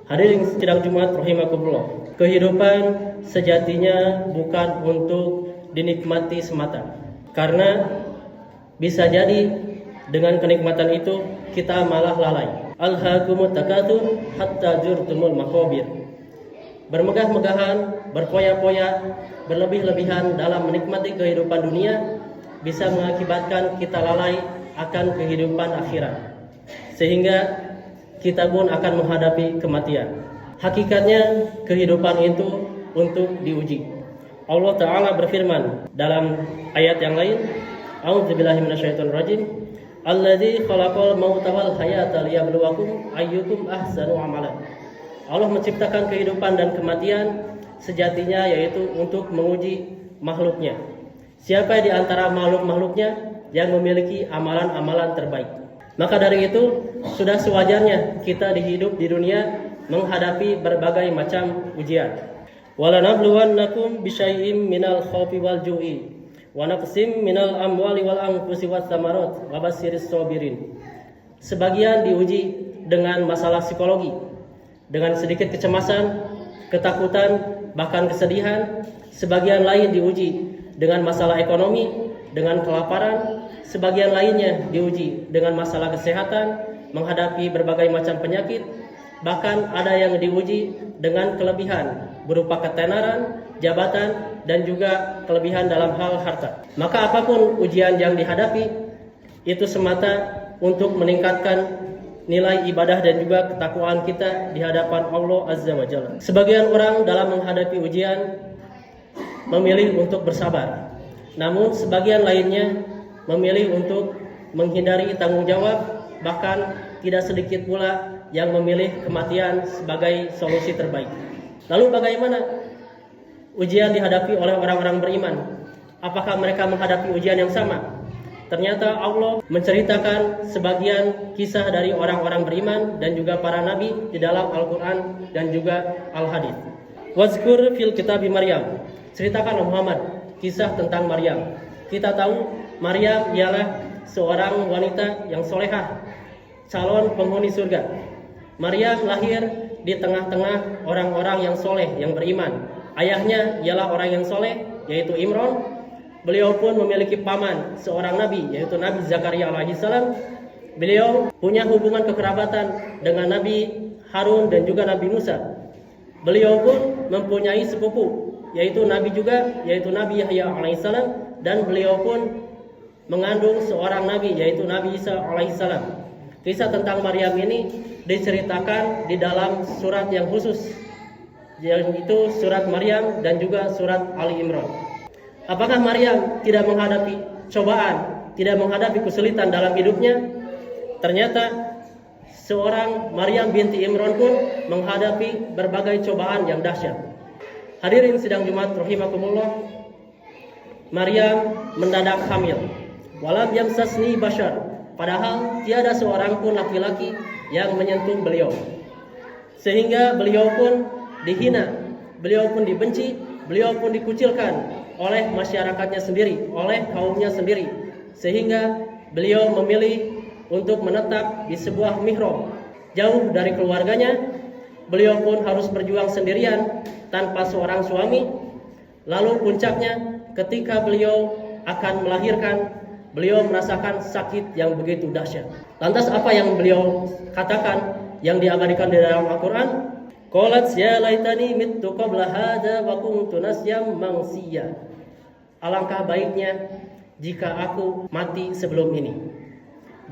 Hadirin sidang Jumat rahimakumullah. Kehidupan sejatinya bukan untuk dinikmati semata. Karena bisa jadi dengan kenikmatan itu kita malah lalai. Alhaakumut takatsur hatta zurtumul maqabir. Bermegah-megahan, berpoya-poya, berlebih-lebihan dalam menikmati kehidupan dunia bisa mengakibatkan kita lalai akan kehidupan akhirat. Sehingga kita pun akan menghadapi kematian. Hakikatnya kehidupan itu untuk diuji. Allah Ta'ala berfirman dalam ayat yang lain, A'udzubillahi minasyaitonirrajim, Alladzi khalaqal mauta wal hayata liyabluwakum ayyukum ahsanu amalan. Allah menciptakan kehidupan dan kematian sejatinya yaitu untuk menguji makhluknya. Siapa di antara makhluk-makhluknya yang memiliki amalan-amalan terbaik. Maka dari itu sudah sewajarnya kita hidup di dunia menghadapi berbagai macam ujian. Walanabluwannakum bisyai'im minal khaufi wal ju'i wa naqsim minal amwali wal anfusi was samarat wa basyiris sabirin. Sebagian diuji dengan masalah psikologi, dengan sedikit kecemasan, ketakutan, bahkan kesedihan. Sebagian lain diuji dengan masalah ekonomi, dengan kelaparan. Sebagian lainnya diuji dengan masalah kesehatan, menghadapi berbagai macam penyakit. Bahkan ada yang diuji dengan kelebihan berupa ketenaran, jabatan, dan juga kelebihan dalam hal harta. Maka apapun ujian yang dihadapi, itu semata untuk meningkatkan nilai ibadah dan juga ketakwaan kita di hadapan Allah Azza wa Jalla. Sebagian orang dalam menghadapi ujian memilih untuk bersabar. Namun sebagian lainnya memilih untuk menghindari tanggung jawab, bahkan tidak sedikit pula yang memilih kematian sebagai solusi terbaik. Lalu bagaimana ujian dihadapi oleh orang-orang beriman? Apakah mereka menghadapi ujian yang sama? Ternyata Allah menceritakan sebagian kisah dari orang-orang beriman dan juga para nabi di dalam Al-Quran dan juga Al-Hadits. Wazkur fil kitabi Maryam. Ceritakan Muhammad kisah tentang Maryam. Kita tahu Maryam ialah seorang wanita yang solehah, calon penghuni surga. Maryam lahir di tengah-tengah orang-orang yang soleh, yang beriman. Ayahnya ialah orang yang soleh, yaitu Imran. Beliau pun memiliki paman, seorang nabi, yaitu Nabi Zakaria alaihissalam. Beliau punya hubungan kekerabatan dengan Nabi Harun dan juga Nabi Musa. Beliau pun mempunyai sepupu, yaitu Nabi juga, yaitu Nabi Yahya alaihissalam. Dan beliau pun mengandung seorang nabi, yaitu Nabi Isa alaihissalam. Kisah tentang Maryam ini diceritakan di dalam surat yang khusus, yaitu surat Maryam dan juga surat Ali Imran. Apakah Maryam tidak menghadapi cobaan, tidak menghadapi kesulitan dalam hidupnya? Ternyata seorang Maryam binti Imran pun menghadapi berbagai cobaan yang dahsyat. Hadirin sidang Jumat rahimakumullah, Maryam mendadak hamil. Walam yamsasni bashar, padahal tiada seorang pun laki-laki yang menyentuh beliau. Sehingga beliau pun dihina, beliau pun dibenci, beliau pun dikucilkan oleh masyarakatnya sendiri, oleh kaumnya sendiri. Sehingga beliau memilih untuk menetap di sebuah mihrab jauh dari keluarganya. Beliau pun harus berjuang sendirian tanpa seorang suami. Lalu puncaknya ketika beliau akan melahirkan, beliau merasakan sakit yang begitu dahsyat. Lantas apa yang beliau katakan yang diabadikan di dalam Al-Quran? Qalat ya laitani mittu qabla hadza wa kuntu nasyam mansiya. Alangkah baiknya jika aku mati sebelum ini.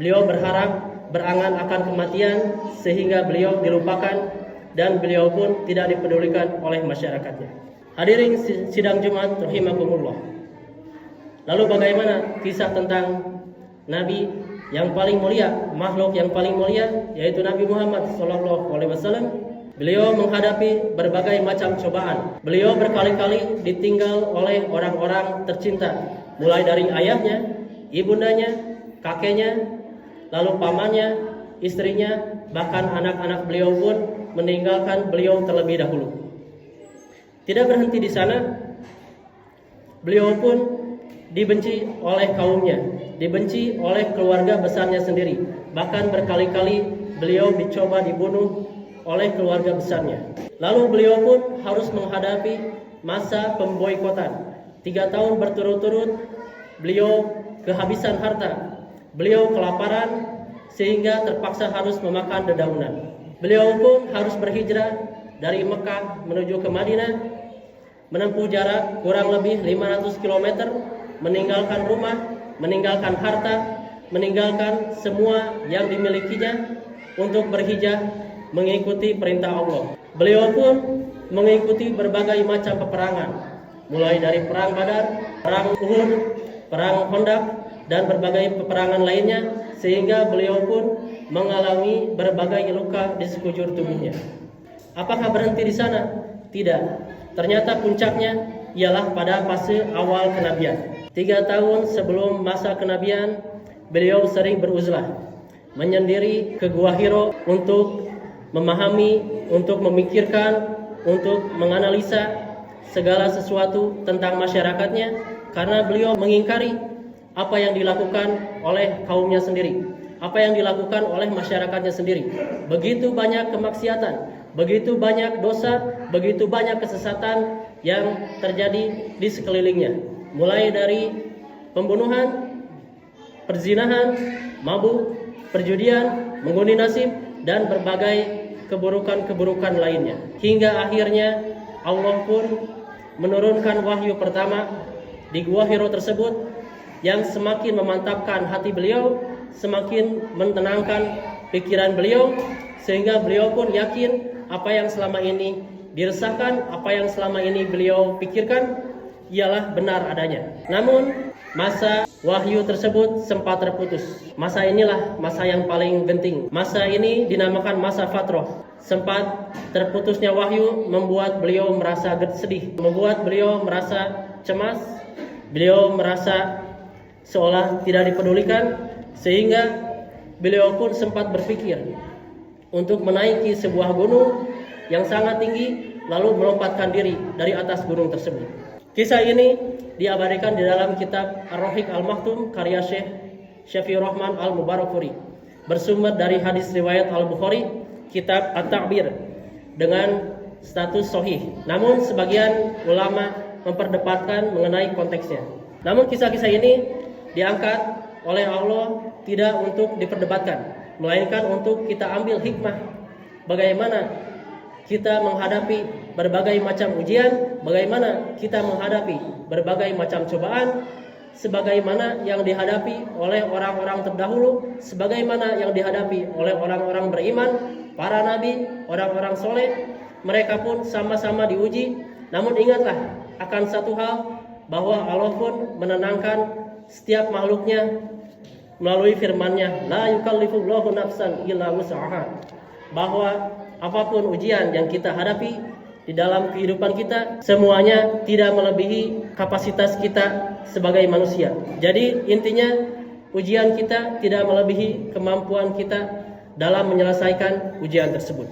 Beliau berharap, berangan akan kematian sehingga beliau dilupakan dan beliau pun tidak dipedulikan oleh masyarakatnya. Hadirin sidang Jumat rahimakumullah. Lalu bagaimana kisah tentang Nabi yang paling mulia, makhluk yang paling mulia, yaitu Nabi Muhammad SAW? Beliau menghadapi berbagai macam cobaan. Beliau berkali-kali ditinggal oleh orang-orang tercinta, mulai dari ayahnya, ibundanya, kakeknya, lalu pamannya, istrinya, bahkan anak-anak beliau pun meninggalkan beliau terlebih dahulu. Tidak berhenti di sana, beliau pun dibenci oleh kaumnya, dibenci oleh keluarga besarnya sendiri. Bahkan berkali-kali beliau dicoba dibunuh oleh keluarga besarnya. Lalu beliau pun harus menghadapi masa pemboikotan. 3 tahun berturut-turut beliau kehabisan harta, beliau kelaparan sehingga terpaksa harus memakan dedaunan. Beliau pun harus berhijrah dari Mekah menuju ke Madinah, menempuh jarak kurang lebih 500 km, meninggalkan rumah, meninggalkan harta, meninggalkan semua yang dimilikinya untuk berhijrah mengikuti perintah Allah. Beliau pun mengikuti berbagai macam peperangan, mulai dari perang Badar, perang Uhud, perang Khandaq, dan berbagai peperangan lainnya, sehingga beliau pun mengalami berbagai luka di sekujur tubuhnya. Apakah berhenti di sana? Tidak. Ternyata puncaknya ialah pada fase awal kenabian. 3 tahun sebelum masa kenabian, beliau sering beruzlah, menyendiri ke Gua Hiro untuk memahami, untuk memikirkan, untuk menganalisa segala sesuatu tentang masyarakatnya, karena beliau mengingkari apa yang dilakukan oleh kaumnya sendiri, apa yang dilakukan oleh masyarakatnya sendiri. Begitu banyak kemaksiatan, begitu banyak dosa, begitu banyak kesesatan yang terjadi di sekelilingnya, mulai dari pembunuhan, perzinahan, mabuk, perjudian, mengundi nasib, dan berbagai keburukan-keburukan lainnya. Hingga akhirnya Allah pun menurunkan wahyu pertama di Gua Hiro tersebut yang semakin memantapkan hati beliau, semakin menenangkan pikiran beliau, sehingga beliau pun yakin apa yang selama ini diresahkan, apa yang selama ini beliau pikirkan ialah benar adanya. Namun masa wahyu tersebut sempat terputus. Masa inilah masa yang paling genting. Masa ini dinamakan masa fatrah. Sempat terputusnya wahyu membuat beliau merasa sedih, membuat beliau merasa cemas, beliau merasa seolah tidak dipedulikan, sehingga beliau pun sempat berpikir untuk menaiki sebuah gunung yang sangat tinggi, lalu melompatkan diri dari atas gunung tersebut. Kisah ini diabadikan di dalam kitab Ar-Rahiq Al-Maktum karya Syekh Syafiur Rahman Al-Mubarakfuri, bersumber dari hadis riwayat Al-Bukhari, kitab At-Ta'bir, dengan status sahih. Namun sebagian ulama memperdebatkan mengenai konteksnya. Namun kisah-kisah ini diangkat oleh Allah tidak untuk diperdebatkan, melainkan untuk kita ambil hikmah bagaimana kita menghadapi berbagai macam ujian, bagaimana kita menghadapi berbagai macam cobaan, sebagaimana yang dihadapi oleh orang-orang terdahulu, sebagaimana yang dihadapi oleh orang-orang beriman, para nabi, orang-orang soleh. Mereka pun sama-sama diuji. Namun ingatlah akan satu hal, bahwa Allah pun menenangkan setiap makhluknya melalui firman-Nya, la yukallifullahu nafsan illa wus'aha, bahwa apapun ujian yang kita hadapi di dalam kehidupan kita, semuanya tidak melebihi kapasitas kita sebagai manusia. Jadi intinya ujian kita tidak melebihi kemampuan kita dalam menyelesaikan ujian tersebut.